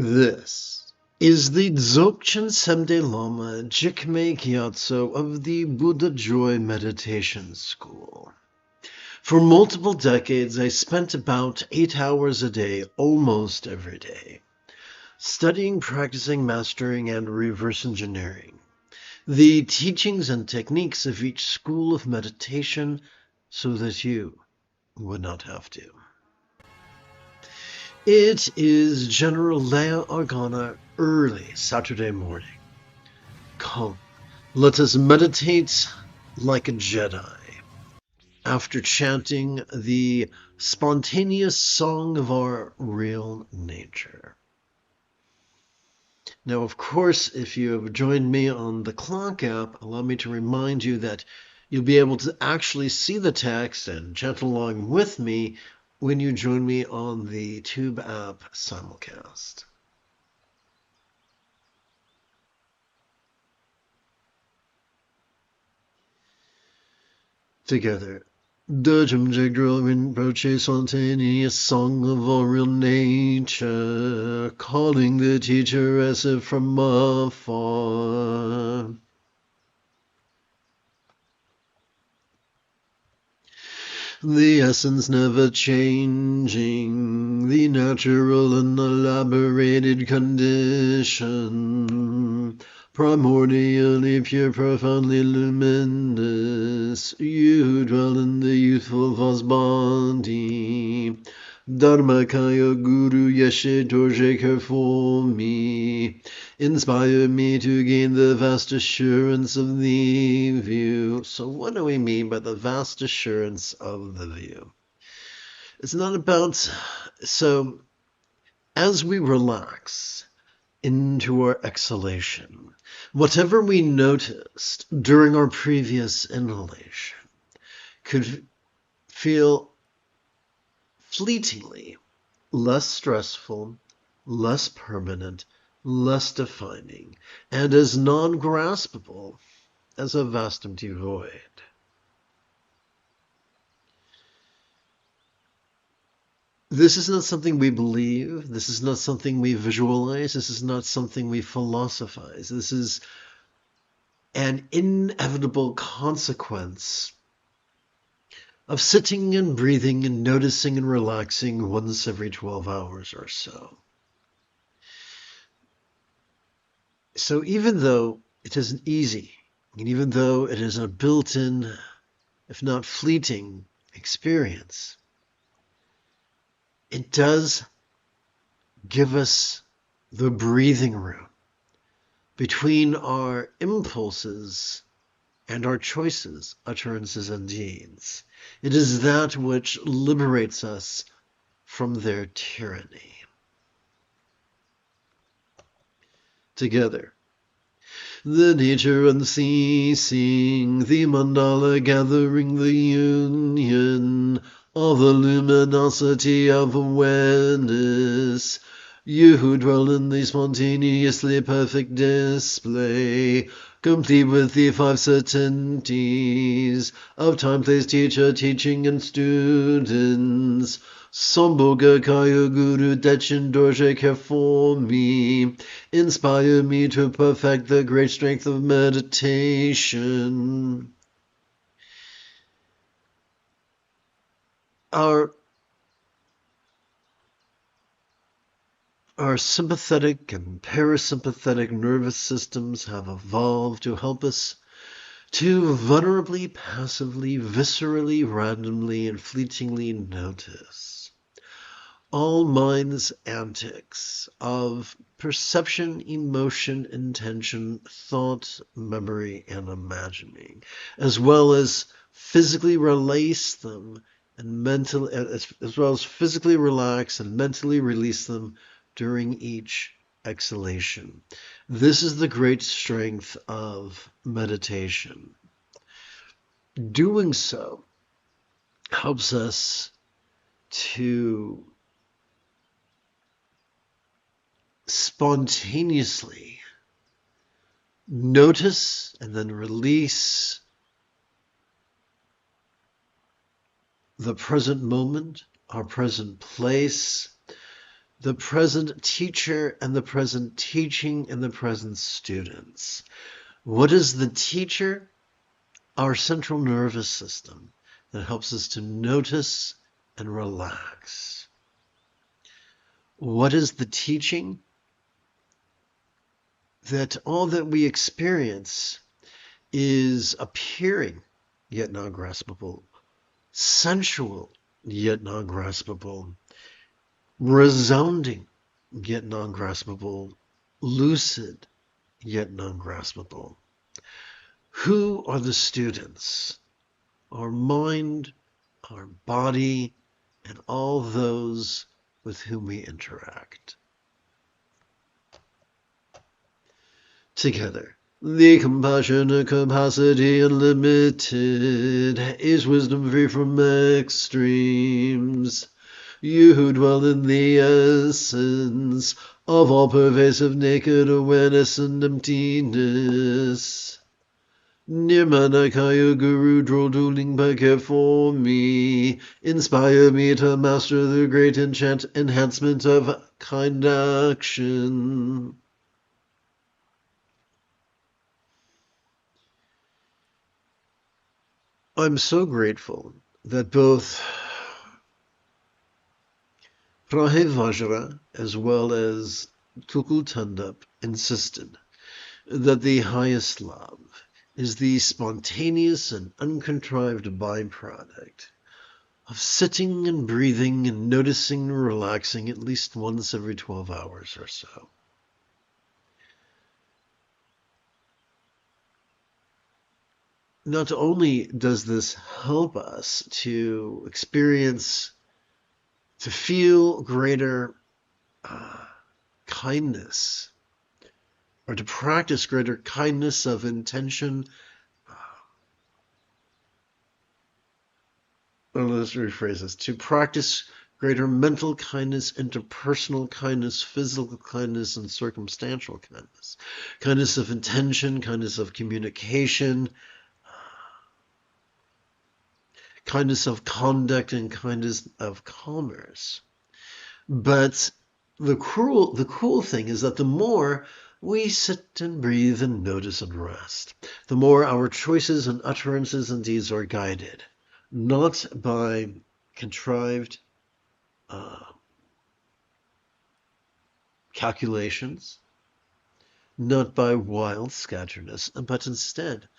This is the Dzogchen Semde Lama Jigme Gyatso of the Buddha Joy Meditation School. For multiple decades, I spent about 8 hours a day, almost every day, studying, practicing, mastering, and reverse engineering the teachings and techniques of each school of meditation so that you would not have to. It is General Leia Organa early Saturday morning. Come, let us meditate like a Jedi. After chanting the spontaneous song of our real nature. Now, of course, if you have joined me on the Clock app, allow me to remind you that you'll be able to actually see the text and chant along with me when you join me on the Tube app simulcast. Together. Dujum Jigdrill Rinpoche spontaneous song of our real nature, calling the teacher as if from afar. The essence never changing, the natural and elaborated condition. Primordially pure, profoundly luminous, you who dwell in the youthful false body. Dharmakaya Guru Yeshe Dorje care for me. Inspire me to gain the vast assurance of the view. So what do we mean by the vast assurance of the view? It's not about, so as we relax into our exhalation, whatever we noticed during our previous inhalation could feel fleetingly less stressful, less permanent, less defining, and as non-graspable as a vast empty void. This is not something we believe. This is not something we visualize. This is not something we philosophize. This is an inevitable consequence of sitting and breathing and noticing and relaxing once every 12 hours or so. So even though it isn't easy, and even though it is a built-in, if not fleeting, experience, it does give us the breathing room between our impulses and our choices, utterances, and deeds. It is that which liberates us from their tyranny. Together. The nature unceasing, the mandala gathering the union of the luminosity of awareness. You who dwell in the spontaneously perfect display, complete with the 5 certainties of time, place, teacher, teaching, and students. Sambhoga Kaya Guru Dechen Dorje care for me. Inspire me to perfect the great strength of meditation. Our sympathetic and parasympathetic nervous systems have evolved to help us to vulnerably, passively, viscerally, randomly, and fleetingly notice all mind's antics of perception, emotion, intention, thought, memory, and imagining, as well as physically release them and mentally, as well as physically relax and mentally release them during each exhalation. This is the great strength of meditation. Doing so helps us to spontaneously notice and then release the present moment, our present place, the present teacher and the present teaching and the present students. What is the teacher? Our central nervous system that helps us to notice and relax. What is the teaching? That all that we experience is appearing, yet not graspable, sensual, yet not graspable, resounding, yet non graspable, lucid, yet non graspable. Who are the students? Our mind, our body, and all those with whom we interact. Together. The compassionate capacity unlimited is wisdom free from extremes. You who dwell in the essence of all pervasive naked awareness and emptiness. Nirmanakaya Guru Droduling care for me. Inspire me to master the great enhancement of kind action. I'm so grateful that both Rahe Vajra as well as Tukul Tandap insisted that the highest love is the spontaneous and uncontrived byproduct of sitting and breathing and noticing and relaxing at least once every 12 hours or so. Not only does this help us to experience, to feel greater kindness, or to practice greater kindness of intention, or let's rephrase this, to practice greater mental kindness, interpersonal kindness, physical kindness, and circumstantial kindness. Kindness of intention, kindness of communication, kindness of conduct, and kindness of commerce. But the cool thing is that the more we sit and breathe and notice and rest, the more our choices and utterances and deeds are guided, not by contrived calculations, not by wild scatteredness, but instead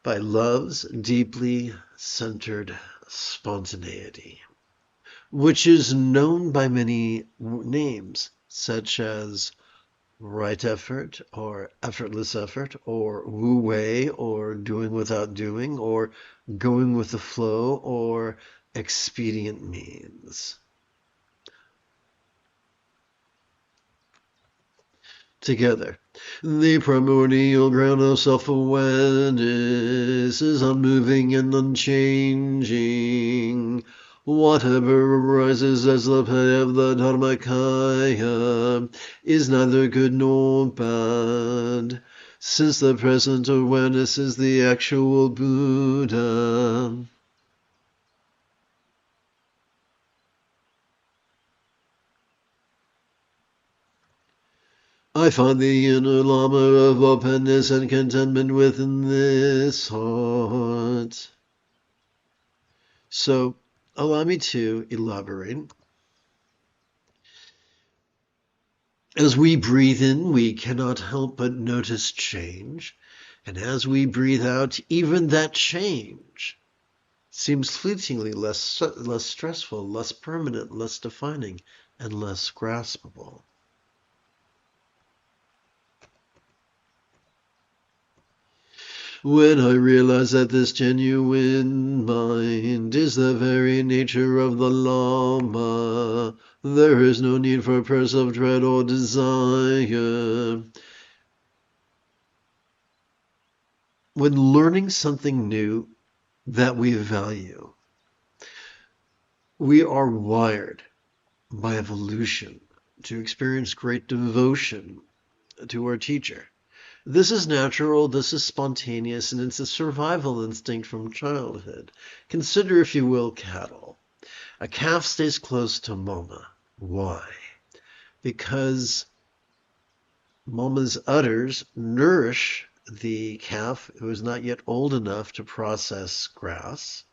by love's deeply centered spontaneity, which is known by many names, such as right effort, or effortless effort, or wu wei, or doing without doing, or going with the flow, or expedient means. Together, the primordial ground of self-awareness is unmoving and unchanging. Whatever arises as the play of the Dharmakaya is neither good nor bad, since the present awareness is the actual Buddha. I find the inner Lama of openness and contentment within this heart. So, allow me to elaborate. As we breathe in, we cannot help but notice change. And as we breathe out, even that change seems fleetingly less stressful, less permanent, less defining, and less graspable. When I realize that this genuine mind is the very nature of the Lama, there is no need for purse of dread or desire. When learning something new that we value, we are wired by evolution to experience great devotion to our teacher. This is natural, this is spontaneous, and it's a survival instinct from childhood. Consider, if you will, cattle. A calf stays close to mama Why? Because Mama's udders nourish the calf who is not yet old enough to process grass,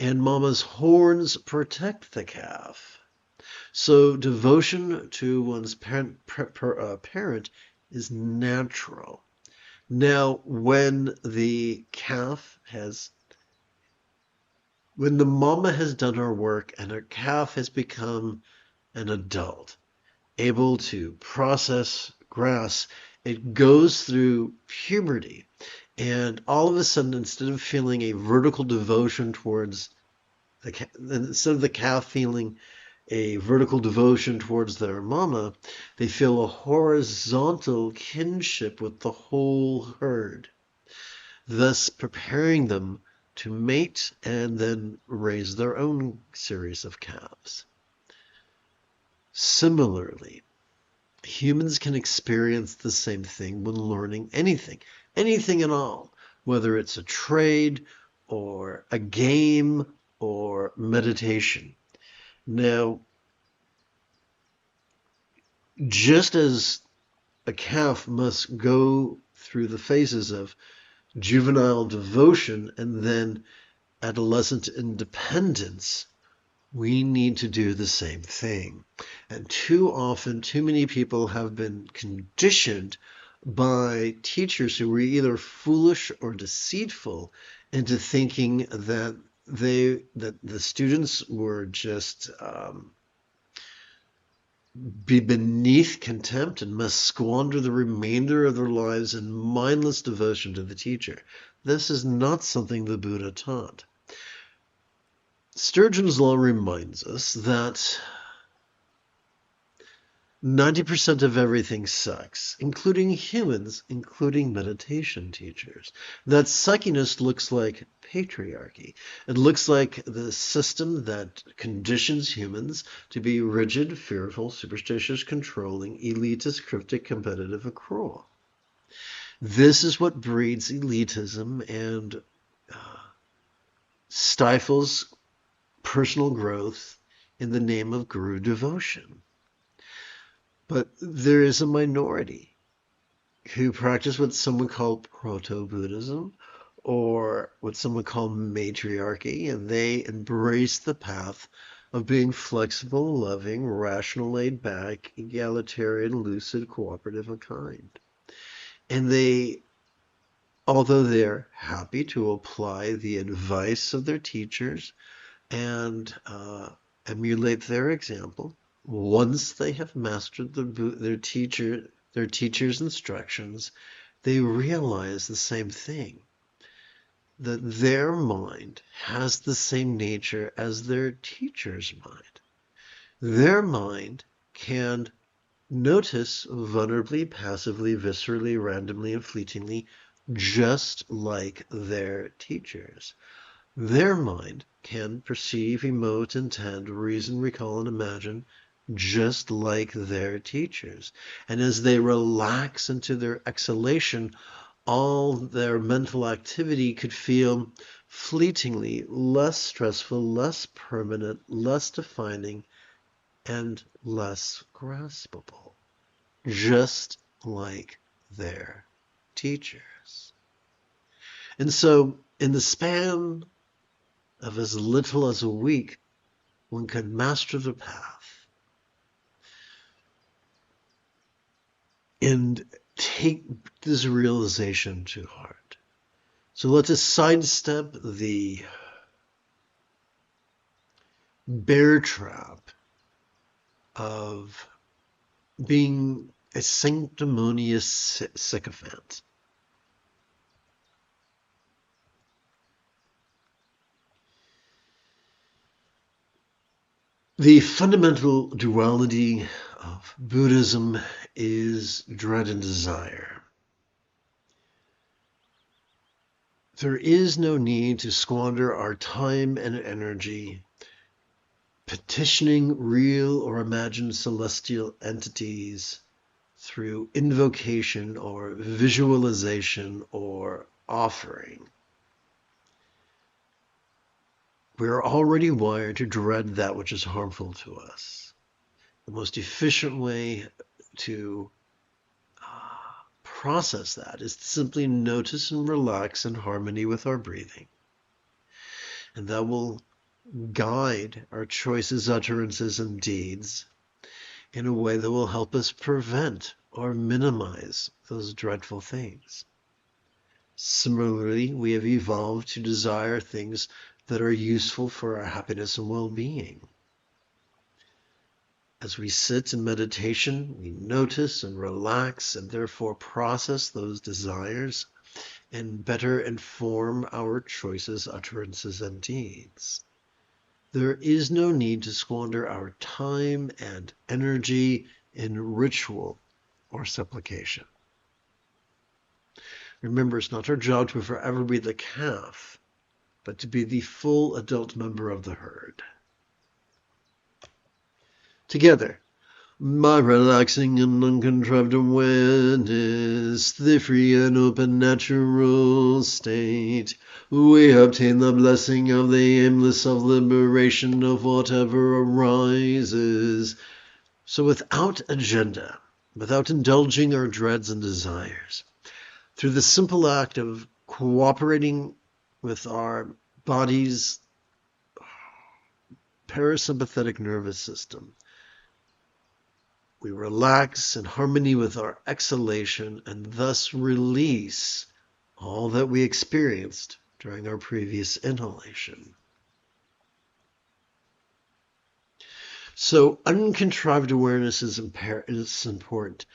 and Mama's horns protect the calf. So devotion to one's parent is natural. Now, when the mama has done her work and her calf has become an adult, able to process grass, it goes through puberty. And all of a sudden, instead of feeling a vertical devotion towards instead of the calf feeling a vertical devotion towards their mama, they feel a horizontal kinship with the whole herd, thus preparing them to mate and then raise their own series of calves. Similarly, humans can experience the same thing when learning anything at all, whether it's a trade or a game or meditation. Now, just as a calf must go through the phases of juvenile devotion and then adolescent independence, we need to do the same thing. And too often, too many people have been conditioned by teachers who were either foolish or deceitful into thinking that the students were just be beneath contempt and must squander the remainder of their lives in mindless devotion to the teacher. This is not something the Buddha taught. Sturgeon's law reminds us that 90% of everything sucks, including humans, including meditation teachers. That suckiness looks like patriarchy. It looks like the system that conditions humans to be rigid, fearful, superstitious, controlling, elitist, cryptic, competitive, and cruel. This is what breeds elitism and stifles personal growth in the name of guru devotion. But there is a minority who practice what some would call proto-Buddhism or what some would call matriarchy, and they embrace the path of being flexible, loving, rational, laid back, egalitarian, lucid, cooperative, and kind. And they, although they're happy to apply the advice of their teachers and emulate their example, once they have mastered their teacher's instructions, they realize the same thing, that their mind has the same nature as their teacher's mind. Their mind can notice vulnerably, passively, viscerally, randomly, and fleetingly, just like their teachers. Their mind can perceive, emote, intend, reason, recall, and imagine just like their teachers. And as they relax into their exhalation, all their mental activity could feel fleetingly less stressful, less permanent, less defining, and less graspable, just like their teachers. And so, in the span of as little as a week, one can master the path and take this realization to heart. So let us sidestep the bear trap of being a sanctimonious sycophant. The fundamental duality of Buddhism is dread and desire. There is no need to squander our time and energy petitioning real or imagined celestial entities through invocation or visualization or offering. We are already wired to dread that which is harmful to us. The most efficient way to process that is to simply notice and relax in harmony with our breathing. And that will guide our choices, utterances, and deeds in a way that will help us prevent or minimize those dreadful things. Similarly, we have evolved to desire things that are useful for our happiness and well-being. As we sit in meditation, we notice and relax and therefore process those desires and better inform our choices, utterances, and deeds. There is no need to squander our time and energy in ritual or supplication. Remember, it's not our job to forever be the calf, but to be the full adult member of the herd. Together, by relaxing and uncontrived awareness, the free and open natural state, we obtain the blessing of the aimless self-liberation of whatever arises. So without agenda, without indulging our dreads and desires, through the simple act of cooperating with our body's parasympathetic nervous system, we relax in harmony with our exhalation and thus release all that we experienced during our previous inhalation. So uncontrived awareness is important.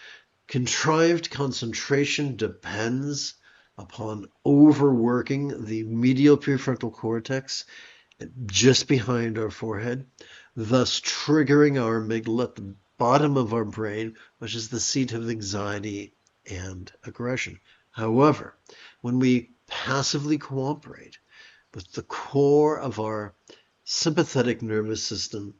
Contrived concentration depends upon overworking the medial prefrontal cortex just behind our forehead, thus triggering our amygdala at the bottom of our brain, which is the seat of anxiety and aggression. However, when we passively cooperate with the core of our sympathetic nervous system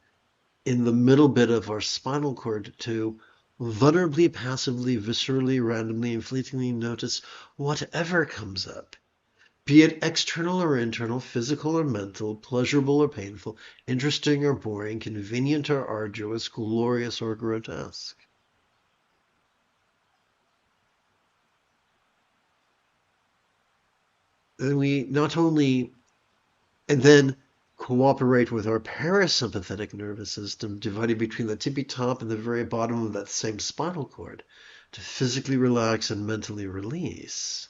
in the middle bit of our spinal cord to vulnerably, passively, viscerally, randomly, and fleetingly notice whatever comes up, be it external or internal, physical or mental, pleasurable or painful, interesting or boring, convenient or arduous, glorious or grotesque. And we not only, and then cooperate with our parasympathetic nervous system, divided between the tippy top and the very bottom of that same spinal cord, to physically relax and mentally release.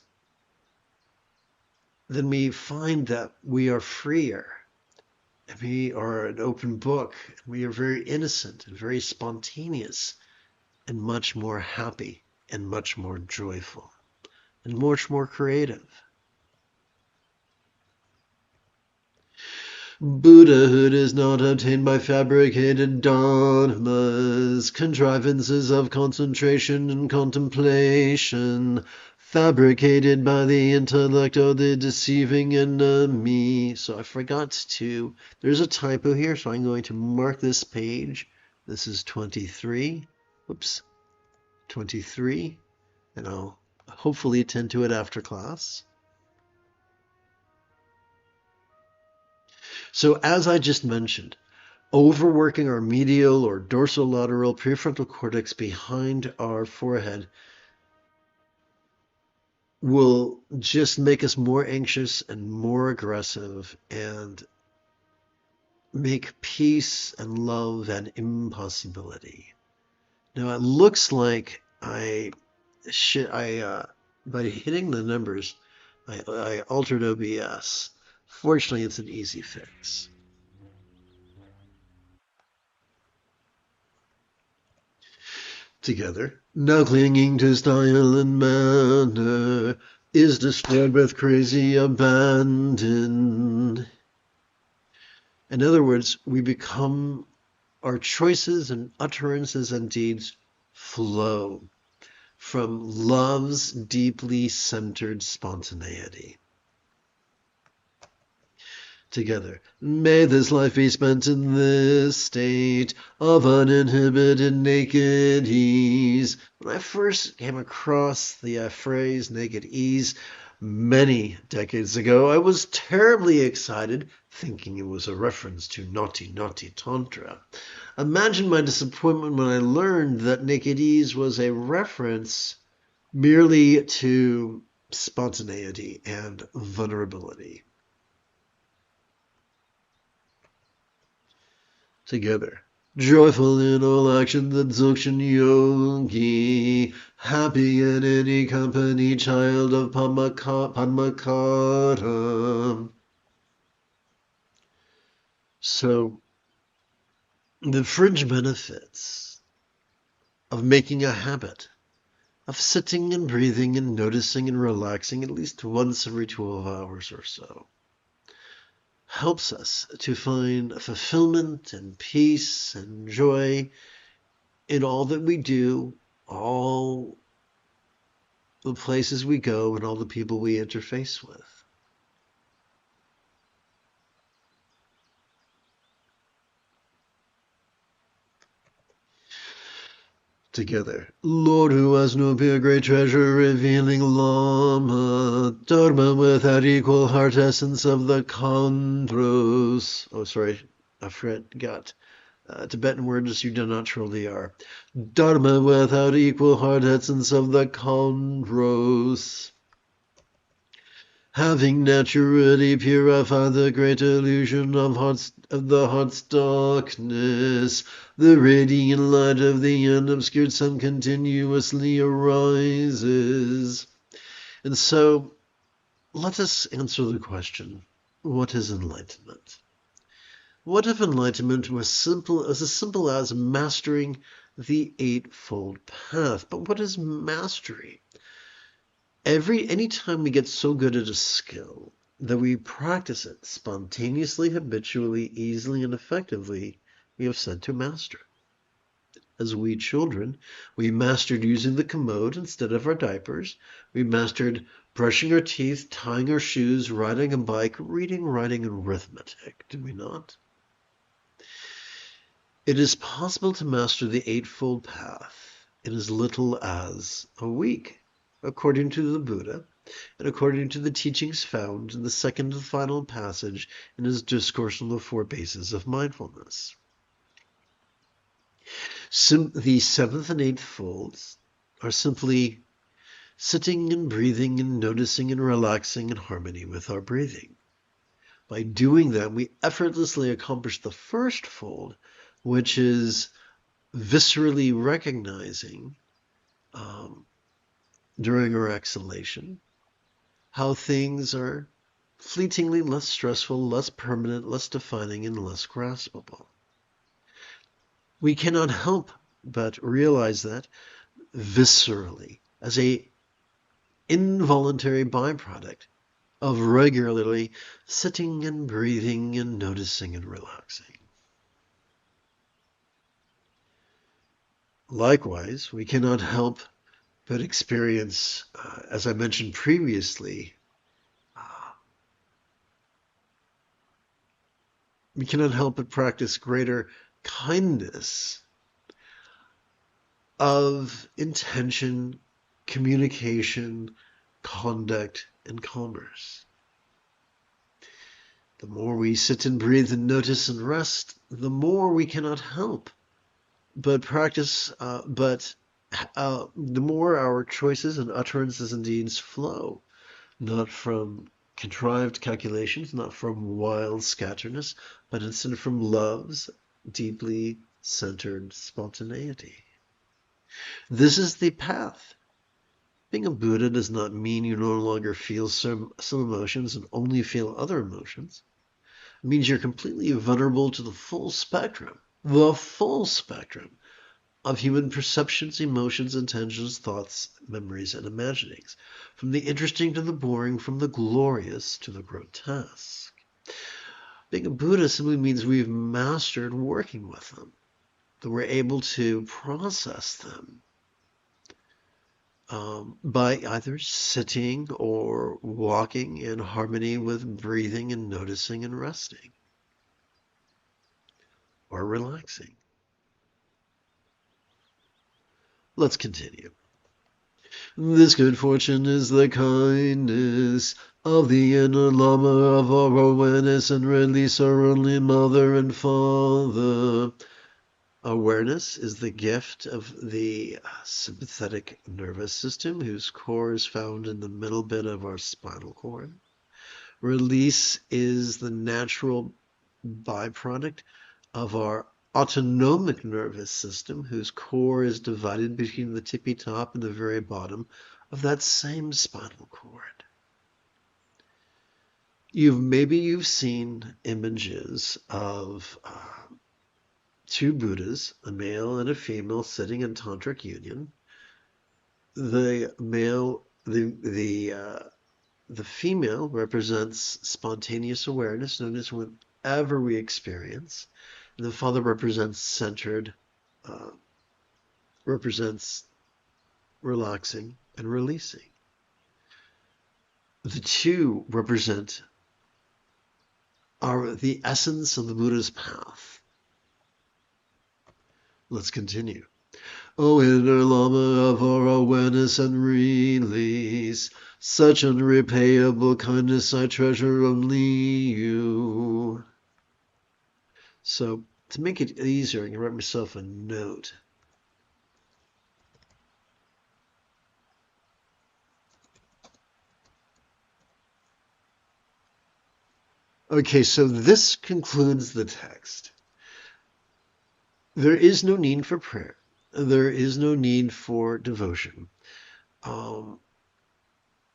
Then we find that we are freer. And we are an open book. We are very innocent and very spontaneous and much more happy and much more joyful and much more creative. Buddhahood is not obtained by fabricated dogmas, contrivances of concentration and contemplation, fabricated by the intellect or the deceiving enemy. So I forgot to, there's a typo here, so I'm going to mark this page. This is 23. Whoops, 23. And I'll hopefully attend to it after class. So as I just mentioned, overworking our medial or dorsolateral prefrontal cortex behind our forehead will just make us more anxious and more aggressive and make peace and love an impossibility. Now it looks like by hitting the numbers, I altered OBS. Fortunately, it's an easy fix. Together, no clinging to style and manner is destroyed with crazy abandon. In other words, we become, our choices and utterances and deeds flow from love's deeply centered spontaneity. Together, may this life be spent in this state of uninhibited naked ease. When I first came across the phrase naked ease many decades ago, I was terribly excited, thinking it was a reference to naughty, naughty Tantra. Imagine my disappointment when I learned that naked ease was a reference merely to spontaneity and vulnerability. Together. Joyful in all action, the Dzogchen yogi, happy in any company, child of Padmakara. So, the fringe benefits of making a habit of sitting and breathing and noticing and relaxing at least once every 12 hours or so helps us to find fulfillment and peace and joy in all that we do, all the places we go, and all the people we interface with. Together. Lord, who has no peer, great treasure, revealing Lama, Dharma without equal, heart essence of the Chondros. Oh, sorry, I forgot. Tibetan words you do not truly are. Dharma without equal, heart essence of the Chondros. Having naturally purified the great illusion of the heart's darkness, the radiant light of the unobscured sun continuously arises. And so, let us answer the question, what is enlightenment? What if enlightenment was as simple as mastering the Eightfold Path? But what is mastery? Anytime we get so good at a skill that we practice it spontaneously, habitually, easily, and effectively, we have said to master. As we children, we mastered using the commode instead of our diapers. We mastered brushing our teeth, tying our shoes, riding a bike, reading, writing, and arithmetic. Did we not? It is possible to master the Eightfold Path in as little as a week, according to the Buddha, and according to the teachings found in the second and final passage in his Discourse on the Four Bases of Mindfulness. The seventh and eighth folds are simply sitting and breathing and noticing and relaxing in harmony with our breathing. By doing that, we effortlessly accomplish the first fold, which is viscerally recognizing during our exhalation how things are fleetingly less stressful, less permanent, less defining, and less graspable. We cannot help but realize that viscerally as a involuntary byproduct of regularly sitting and breathing and noticing and relaxing. Likewise, we cannot help but experience, as I mentioned previously, we cannot help but practice greater kindness of intention, communication, conduct, and commerce. The more we sit and breathe and notice and rest, the more we cannot help but practice, the more our choices and utterances and deeds flow, not from contrived calculations, not from wild scatterness, but instead from love's deeply centered spontaneity. This is the path. Being a Buddha does not mean you no longer feel some emotions and only feel other emotions. It means you're completely vulnerable to the full spectrum of human perceptions, emotions, intentions, thoughts, memories, and imaginings, from the interesting to the boring, from the glorious to the grotesque. Being a Buddha simply means we've mastered working with them, that we're able to process them by either sitting or walking in harmony with breathing and noticing and resting, or relaxing. Let's continue. This good fortune is the kindness of the inner Lama of our awareness and release our only mother and father. Awareness is the gift of the sympathetic nervous system, whose core is found in the middle bit of our spinal cord. Release is the natural byproduct of our autonomic nervous system, whose core is divided between the tippy top and the very bottom of that same spinal cord. Maybe you've seen images of two Buddhas, a male and a female, sitting in tantric union. The female represents spontaneous awareness, notice whenever we experience. And the father represents centered, represents relaxing and releasing. The two represent the essence of the Buddha's path. Let's continue. O inner Lama of our awareness and release, such unrepayable kindness I treasure only you. So, to make it easier, I can write myself a note. Okay, so this concludes the text. There is no need for prayer. There is no need for devotion.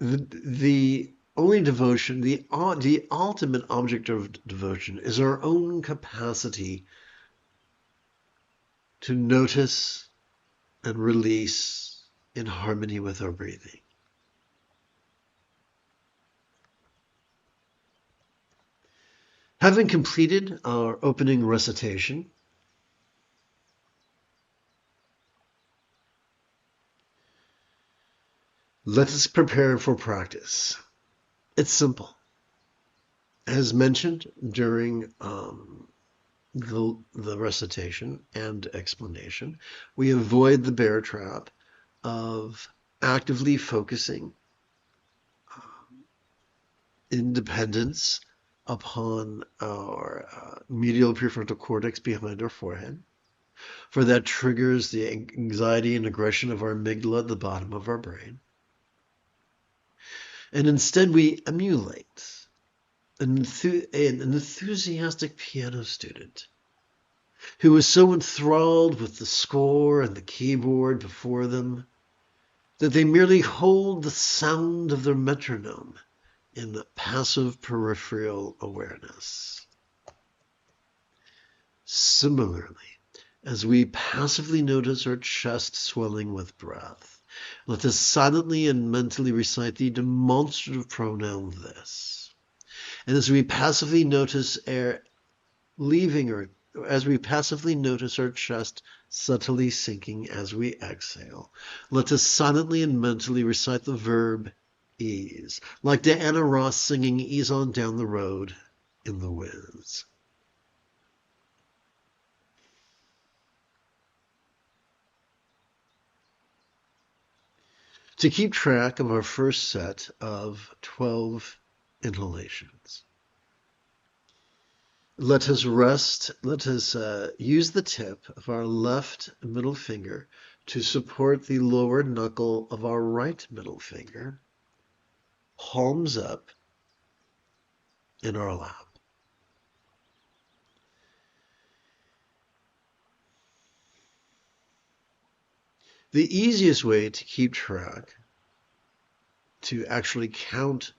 The only devotion, the ultimate object of devotion is our own capacity to notice and release in harmony with our breathing. Having completed our opening recitation, let us prepare for practice. It's simple. As mentioned during the recitation and explanation, we avoid the bear trap of actively focusing independence upon our medial prefrontal cortex behind our forehead, for that triggers the anxiety and aggression of our amygdala at the bottom of our brain. And instead we emulate an enthusiastic piano student who is so enthralled with the score and the keyboard before them that they merely hold the sound of their metronome in passive peripheral awareness. Similarly, as we passively notice our chest swelling with breath, let us silently and mentally recite the demonstrative pronoun this. And as we passively notice air leaving our as we passively notice our chest subtly sinking as we exhale, let us silently and mentally recite the verb ease, like Diana Ross singing Ease On Down the Road in The Wiz. To keep track of our first set of 12 inhalations, let us use the tip of our left middle finger to support the lower knuckle of our right middle finger, palms up in our lap. The easiest way to keep track, to actually count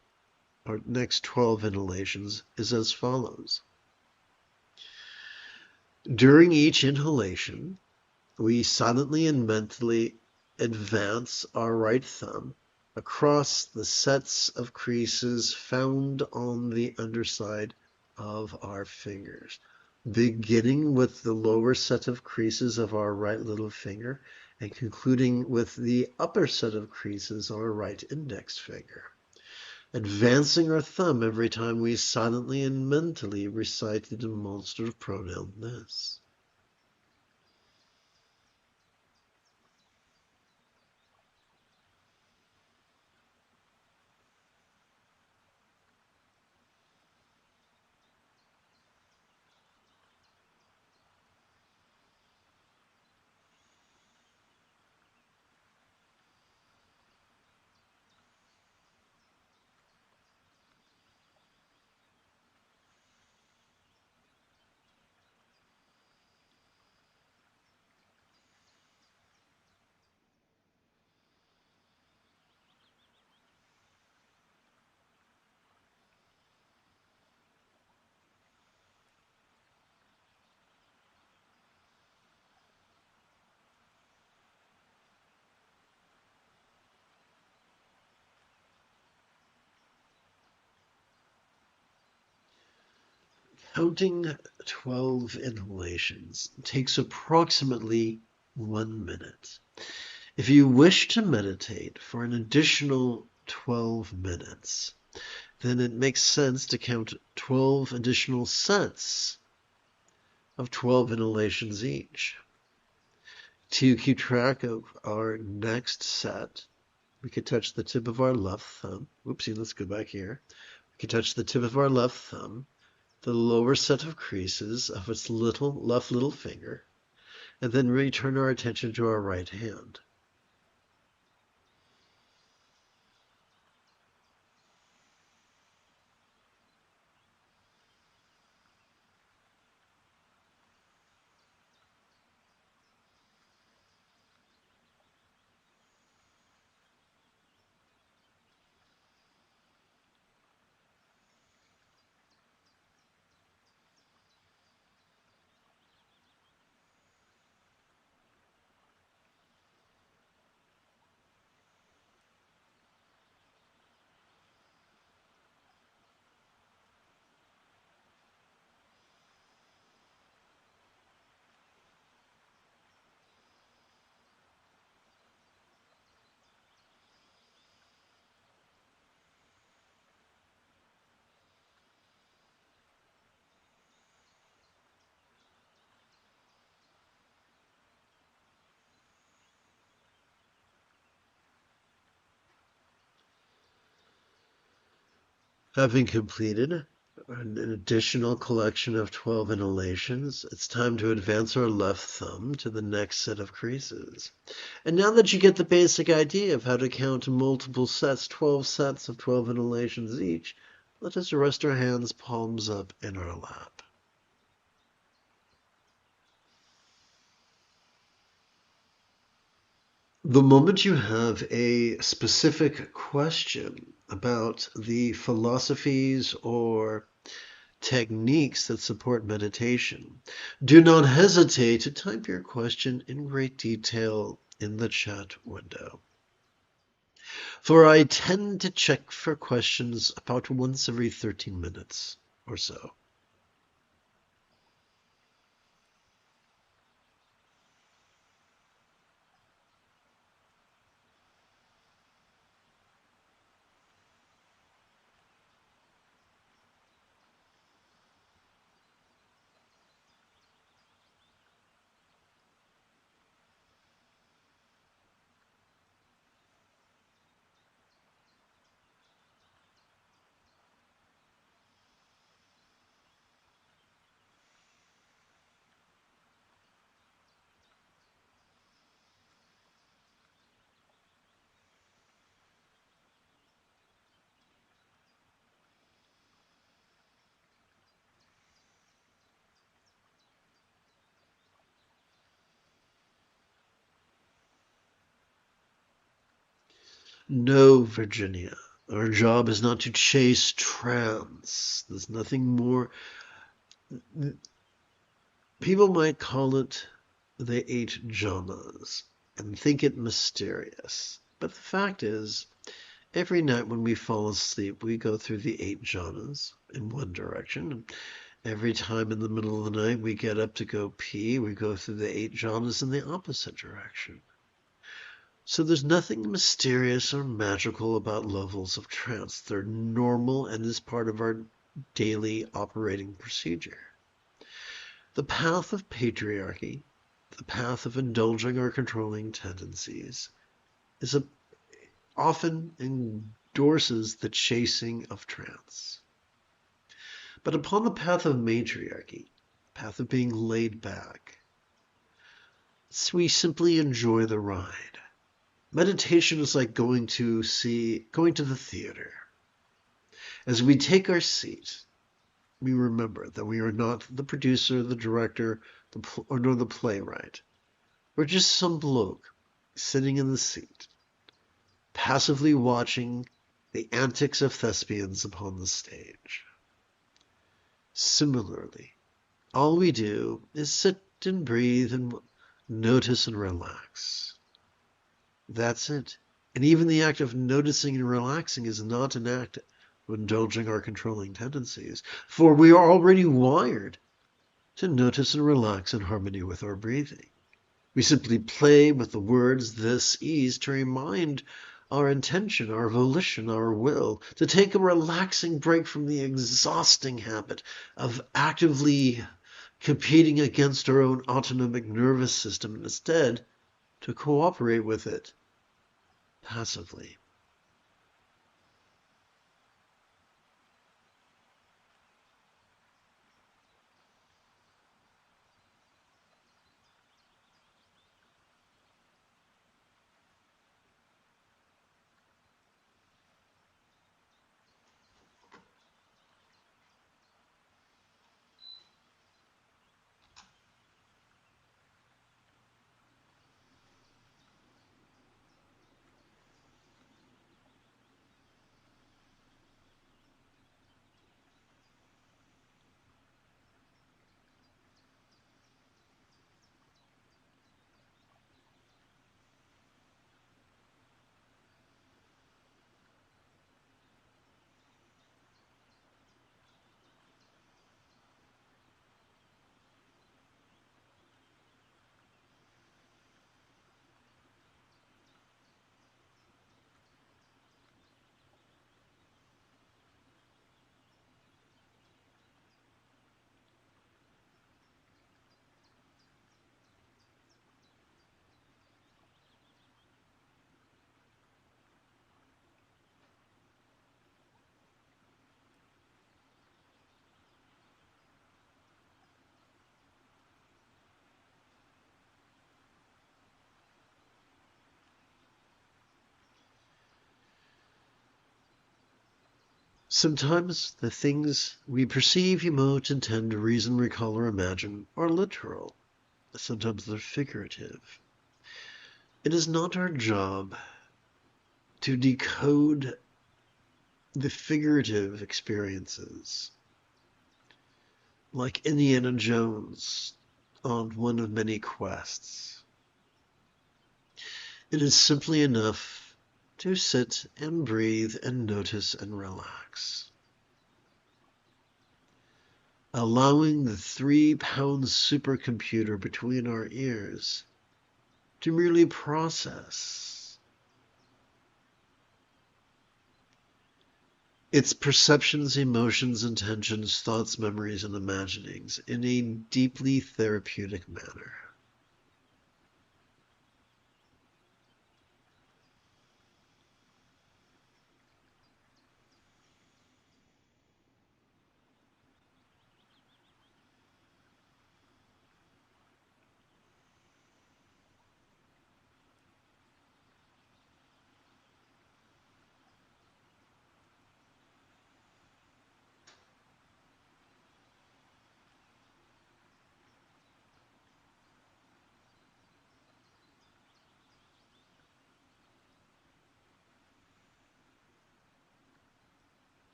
our next 12 inhalations, is as follows. During each inhalation, we silently and mentally advance our right thumb across the sets of creases found on the underside of our fingers, beginning with the lower set of creases of our right little finger and concluding with the upper set of creases on our right index finger, advancing our thumb every time we silently and mentally recite the demonstrative pronoun this. Counting 12 inhalations takes approximately 1 minute. If you wish to meditate for an additional 12 minutes, then it makes sense to count 12 additional sets of 12 inhalations each. To keep track of our next set, we could touch the tip of our left thumb. Oopsie, let's go back here. We could touch the tip of our left thumb, the lower set of creases of its left little finger, and then return our attention to our right hand. Having completed an additional collection of 12 inhalations, it's time to advance our left thumb to the next set of creases. And now that you get the basic idea of how to count multiple sets, 12 sets of 12 inhalations each, let us rest our hands palms up in our lap. The moment you have a specific question about the philosophies or techniques that support meditation, do not hesitate to type your question in great detail in the chat window. For I tend to check for questions about once every 13 minutes or so. No, Virginia. Our job is not to chase trance. There's nothing more. People might call it the 8 jhanas and think it mysterious. But the fact is, every night when we fall asleep, we go through the 8 jhanas in one direction. And every time in the middle of the night we get up to go pee, we go through the 8 jhanas in the opposite direction. So there's nothing mysterious or magical about levels of trance. They're normal and is part of our daily operating procedure. The path of patriarchy, the path of indulging our controlling tendencies, often endorses the chasing of trance. But upon the path of matriarchy, path of being laid back, we simply enjoy the ride. Meditation is like going to the theater. As we take our seat, we remember that we are not the producer, the director, nor the playwright. We're just some bloke sitting in the seat, passively watching the antics of thespians upon the stage. Similarly, all we do is sit and breathe and notice and relax. That's it. And even the act of noticing and relaxing is not an act indulging our controlling tendencies, for we are already wired to notice and relax in harmony with our breathing. We simply play with the words this ease to remind our intention, our volition, our will, to take a relaxing break from the exhausting habit of actively competing against our own autonomic nervous system and instead to cooperate with it passively. Sometimes the things we perceive, emote, intend, reason, recall, or imagine are literal. Sometimes they're figurative. It is not our job to decode the figurative experiences like Indiana Jones on one of many quests. It is simply enough to sit and breathe and notice and relax. Allowing the 3-pound supercomputer between our ears to merely process its perceptions, emotions, intentions, thoughts, memories, and imaginings in a deeply therapeutic manner.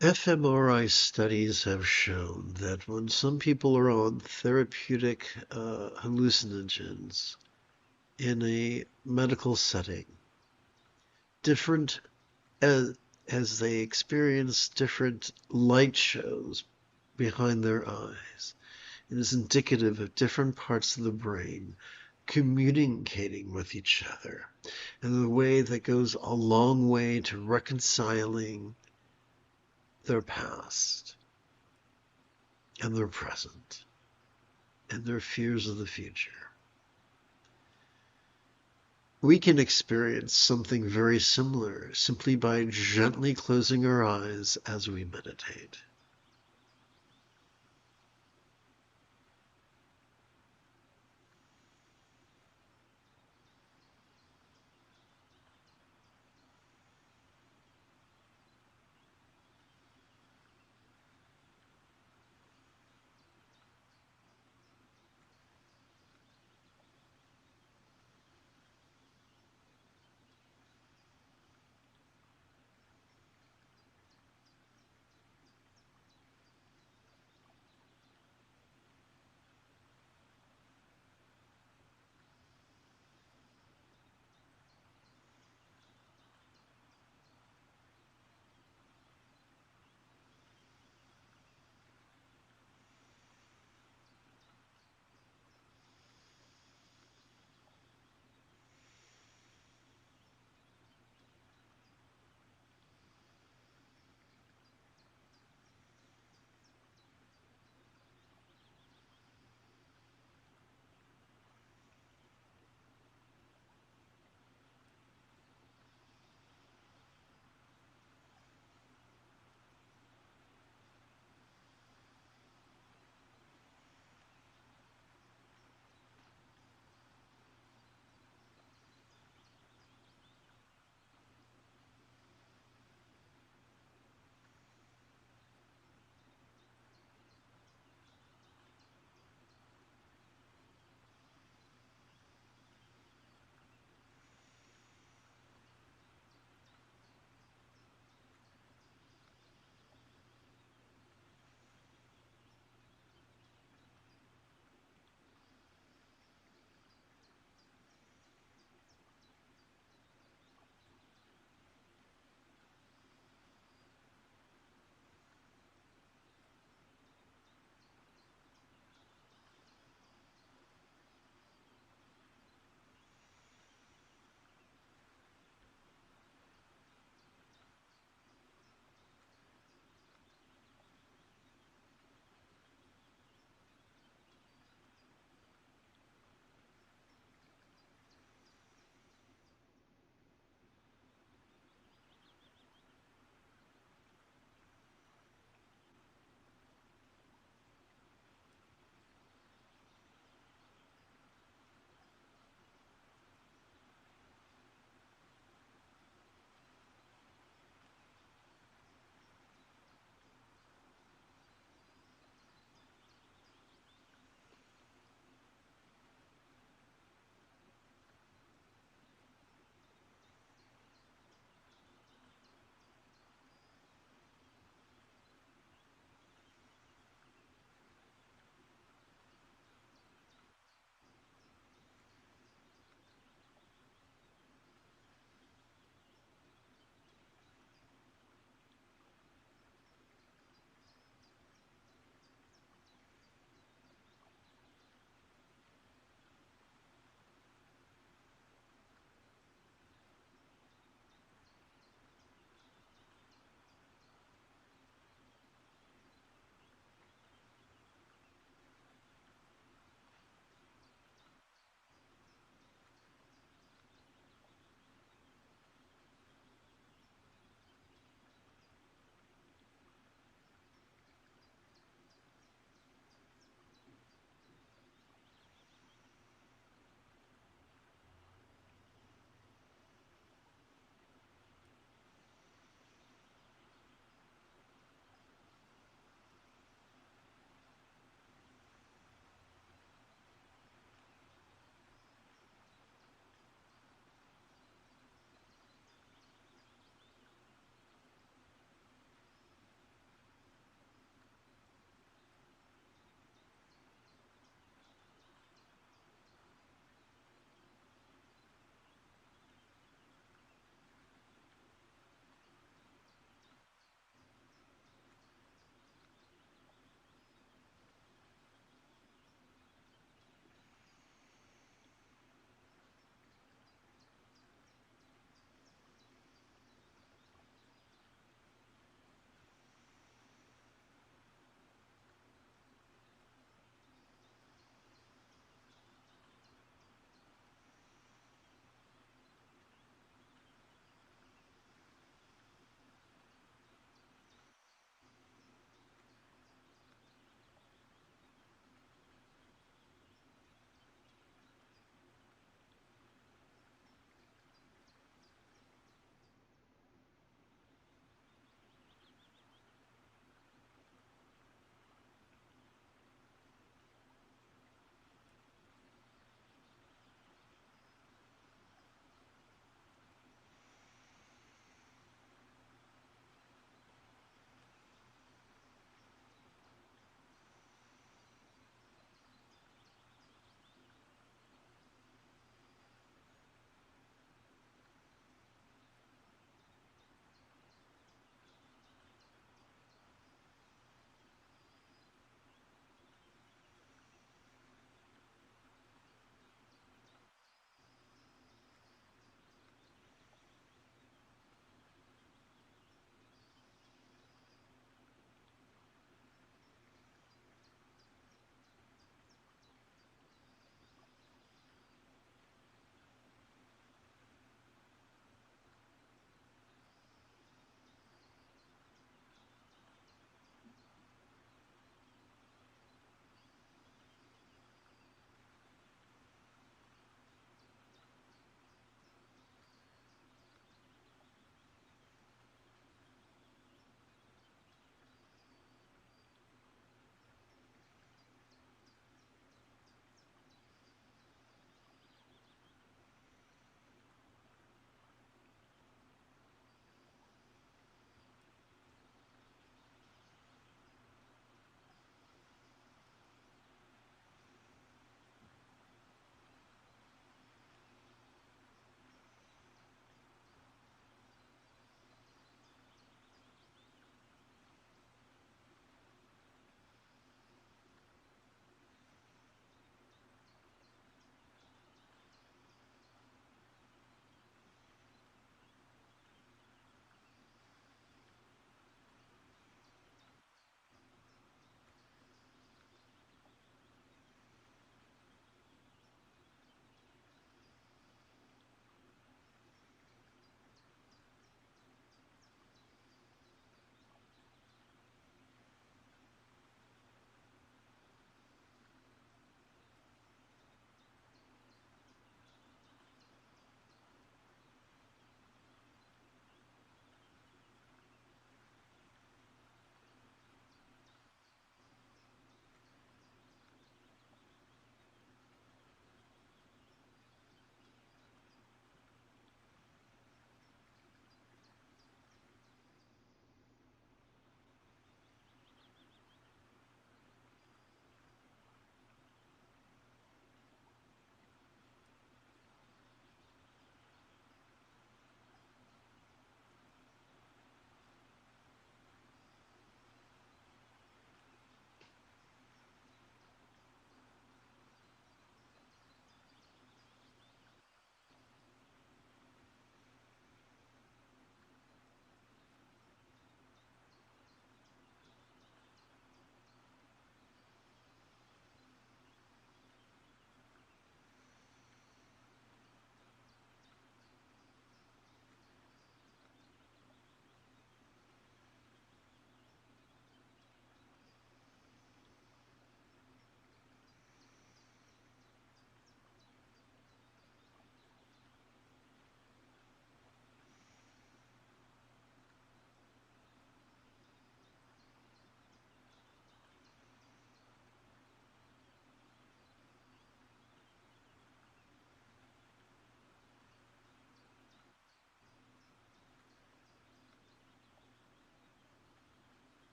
fMRI studies have shown that when some people are on therapeutic hallucinogens in a medical setting, different as they experience different light shows behind their eyes, it is indicative of different parts of the brain communicating with each other in a way that goes a long way to reconciling their past and their present and their fears of the future. We can experience something very similar simply by gently closing our eyes as we meditate.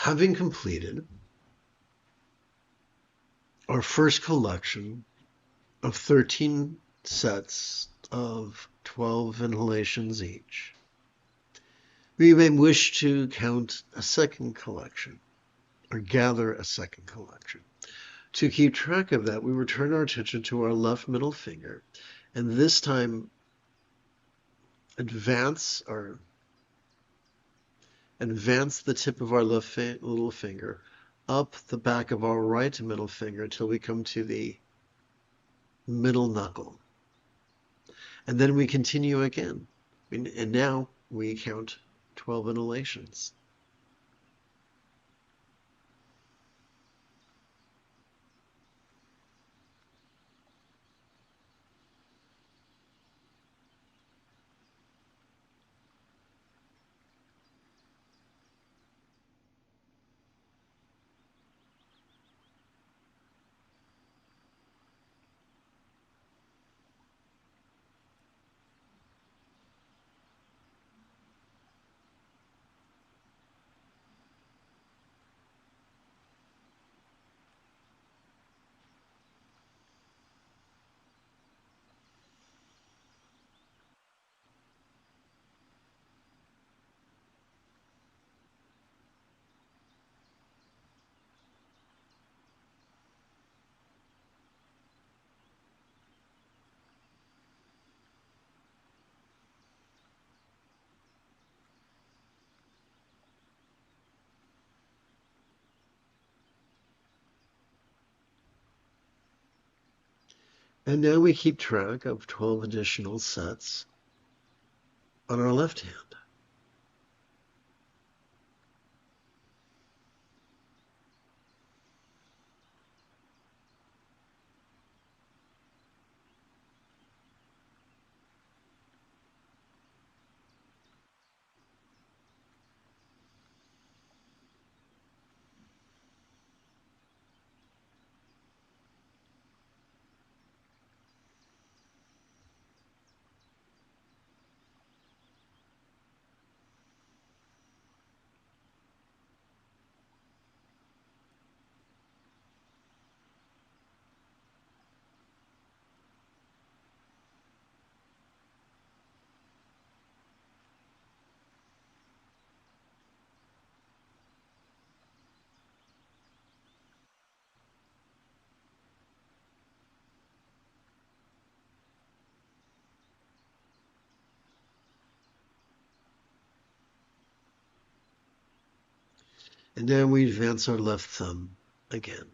having completed our first collection of 13 sets of 12 inhalations each, we may wish to count a second collection or gather a second collection. To keep track of that, we return our attention to our left middle finger, and this time advance the tip of our left little finger up the back of our right middle finger until we come to the middle knuckle. And then we continue again. And now we count 12 inhalations. And now we keep track of 12 additional sets on our left hand. And then we advance our left thumb again.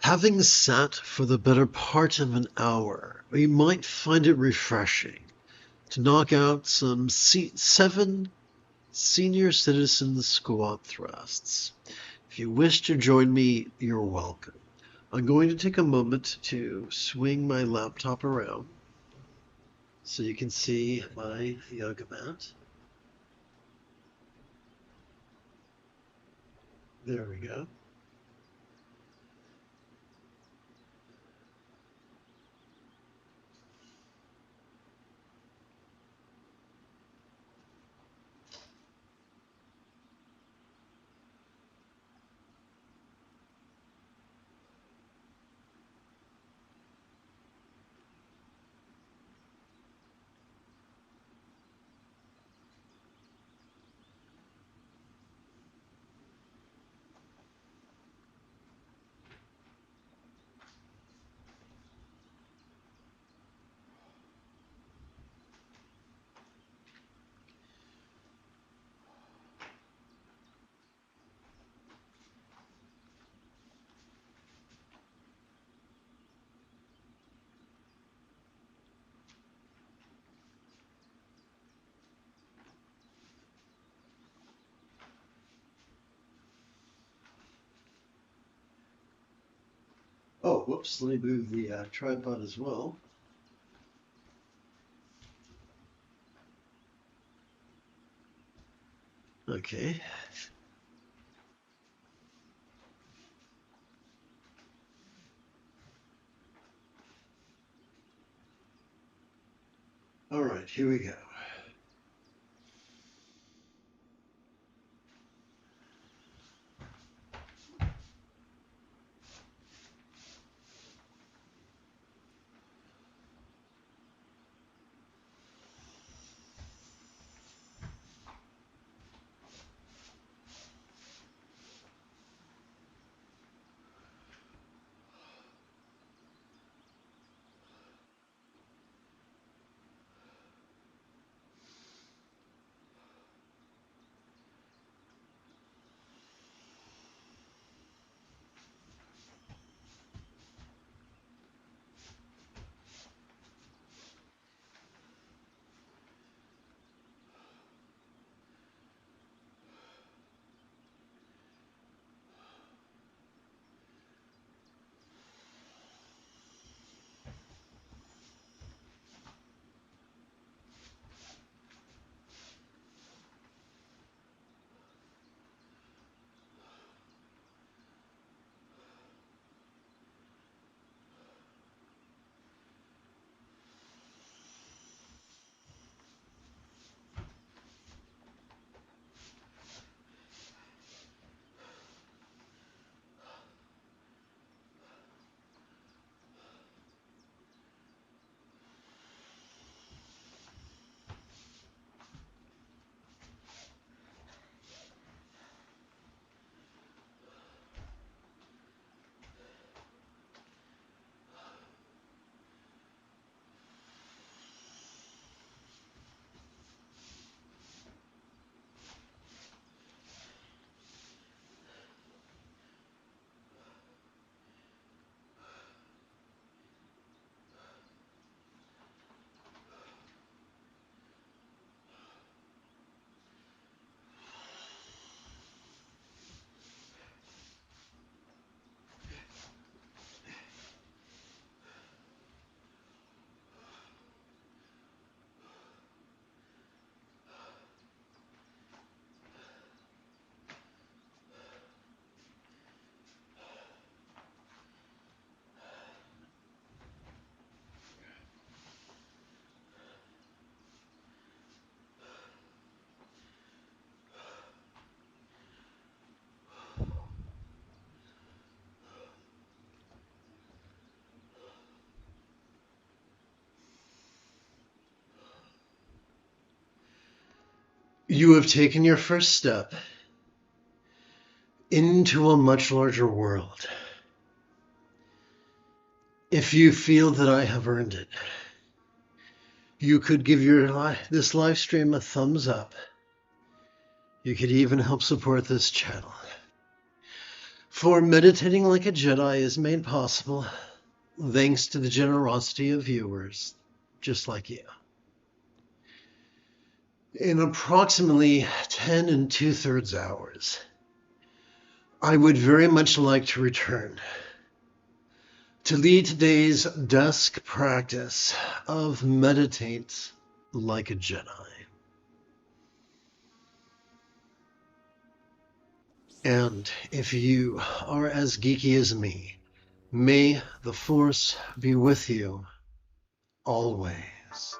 Having sat for the better part of an hour, we might find it refreshing to knock out some 7 senior citizen squat thrusts. If you wish to join me, you're welcome. I'm going to take a moment to swing my laptop around so you can see my yoga mat. There we go. Oh, whoops, let me move the tripod as well. Okay. All right, here we go. You have taken your first step into a much larger world. If you feel that I have earned it, you could give this live stream a thumbs up. You could even help support this channel. For meditating like a Jedi is made possible thanks to the generosity of viewers just like you. In approximately 10 2/3 hours, I would very much like to return to lead today's dusk practice of meditate like a Jedi. And if you are as geeky as me, may the Force be with you always.